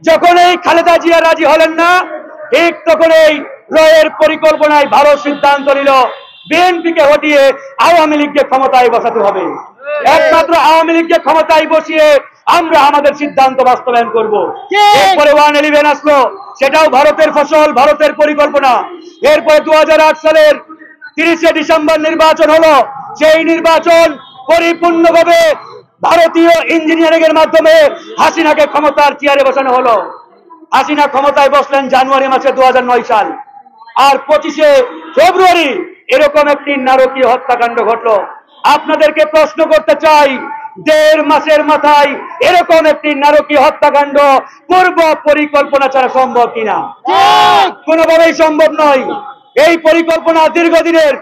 যখন এই খালেদা জিয়া রাজি হলেন না, ঠিক তখন এই রয়ের পরিকল্পনায় ভারত সিদ্ধান্ত নিল বিএনপিকে হটিয়ে আওয়ামী লীগকে ক্ষমতায় বসাতে হবে। একমাত্র আওয়ামী লীগকে ক্ষমতায় বসিয়ে আমরা আমাদের সিদ্ধান্ত বাস্তবায়ন করব। এরপরে 111 আসলো, সেটাও ভারতের ফসল, ভারতের পরিকল্পনা। এরপরে 2008 সালের 30 ডিসেম্বর নির্বাচন হলো। সেই নির্বাচন পরিপূর্ণভাবে ভারতীয় ইঞ্জিনিয়ারিং এর মাধ্যমে হাসিনাকে ক্ষমতার চেয়ারে বসানো হলো। হাসিনা ক্ষমতায় বসলেন জানুয়ারি মাসে 2009 সাল। আর 25 ফেব্রুয়ারি এরকম একটি নারকীয় হত্যাকাণ্ড ঘটলো। আপনাদেরকে প্রশ্ন করতে চাই, 1.5 মাসের মাথায় এরকম একটি নারকীয় হত্যাকাণ্ড পূর্ব পরিকল্পনা ছাড়া সম্ভব কিনা? কোনোভাবেই সম্ভব নয়। এই পরিকল্পনা দীর্ঘদিনের।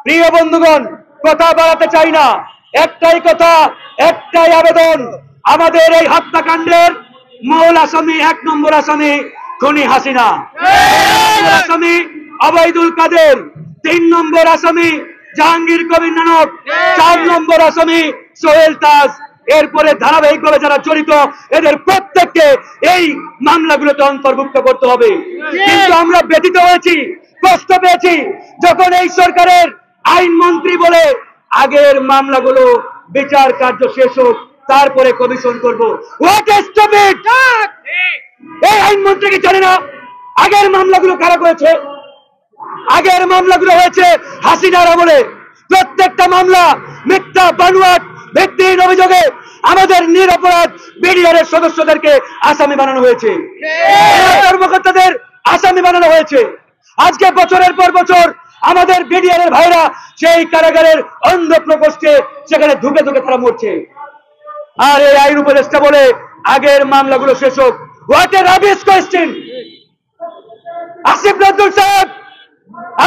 প্রিয় বন্ধুগণ, কথা বাড়াতে চাই না, একটাই কথা, একটাই আবেদন, আমাদের এই হত্যাকাণ্ডের মূল আসামি, 1 নম্বর আসামি খুনি হাসিনা, আসামি আবাইদুল কাদের, 3 নম্বর আসামি জাহাঙ্গীর কবির নানক, 4 নম্বর আসামি সোহেল তাজ। এরপরে ধারাবাহিকভাবে যারা জড়িত এদের প্রত্যেককে এই মামলাগুলোতে অন্তর্ভুক্ত করতে হবে। কিন্তু আমরা ব্যথিত হয়েছি, কষ্ট পেয়েছি যখন এই সরকারের আইনমন্ত্রী বলে আগের মামলাগুলো বিচার কার্য শেষ হোক, তারপরে কমিশন করব। What a stupid! এই আইনমন্ত্রী কি জানে না আগের মামলাগুলো কারা করেছে? আগের মামলাগুলো হয়েছে হাসিনার আমলে। প্রত্যেকটা মামলা মিথ্যা, বানোয়াট, ভিত্তিহীন অভিযোগে আমাদের নিরপরাধ বিডিআর এর সদস্যদেরকে আসামি বানানো হয়েছে, কর্মকর্তাদের আসামি বানানো হয়েছে। আজকে বছরের পর বছর আমাদের বিডিআর এর ভাইরা সেই কারাগারের অন্ধ প্রকোষ্ঠে সেখানে ধুকে ধুকে তারা মরছে। আর এই আইন উপদেষ্টা বলে আগের মামলাগুলো শেষ হোক। What a rubbish question! Asif Nazrul সাহেব,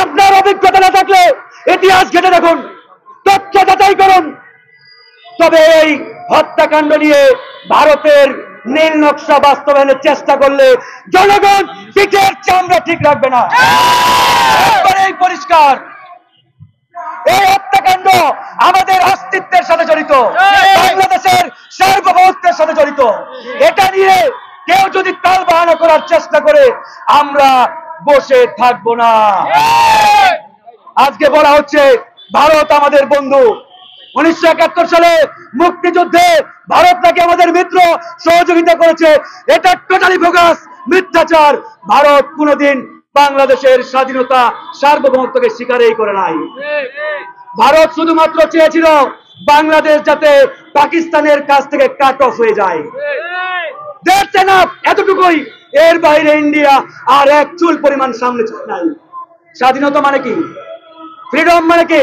আপনার অভিজ্ঞতা না থাকলে ইতিহাস ঘেটে দেখুন, তথ্য যাচাই করুন। তবে এই হত্যাকাণ্ড নিয়ে ভারতের নীল নকশা বাস্তবায়নের চেষ্টা করলে জনগণ পিঠের চামড়া ঠিক রাখবে না। এই পরিষ্কার, এই হত্যাকাণ্ড আমাদের অস্তিত্বের সাথে জড়িত, বাংলাদেশের সার্বভৌমত্বের সাথে জড়িত। এটা নিয়ে কেউ যদি তাল বাহানা করার চেষ্টা করে আমরা বসে থাকবো না। আজকে বলা হচ্ছে ভারত আমাদের বন্ধু। 1971 সালে মুক্তিযুদ্ধে ভারত নাকি আমাদের মিত্র, সহযোগিতা করেছে। এটা টোটালি বোগাস, মিথ্যাচার। ভারত কোনোদিন বাংলাদেশের স্বাধীনতা, সার্বভৌমত্বকে স্বীকারই করে নাই। ভারত শুধুমাত্র চেয়েছিল বাংলাদেশ যাতে পাকিস্তানের কাছ থেকে কাট অফ হয়ে যায়। দ্যাটস এনাফ, এতটুকুই। এর বাইরে ইন্ডিয়া আর এক চুল পরিমাণ সামনে নাই। স্বাধীনতা মানে কি? ফ্রিডম মানে কি?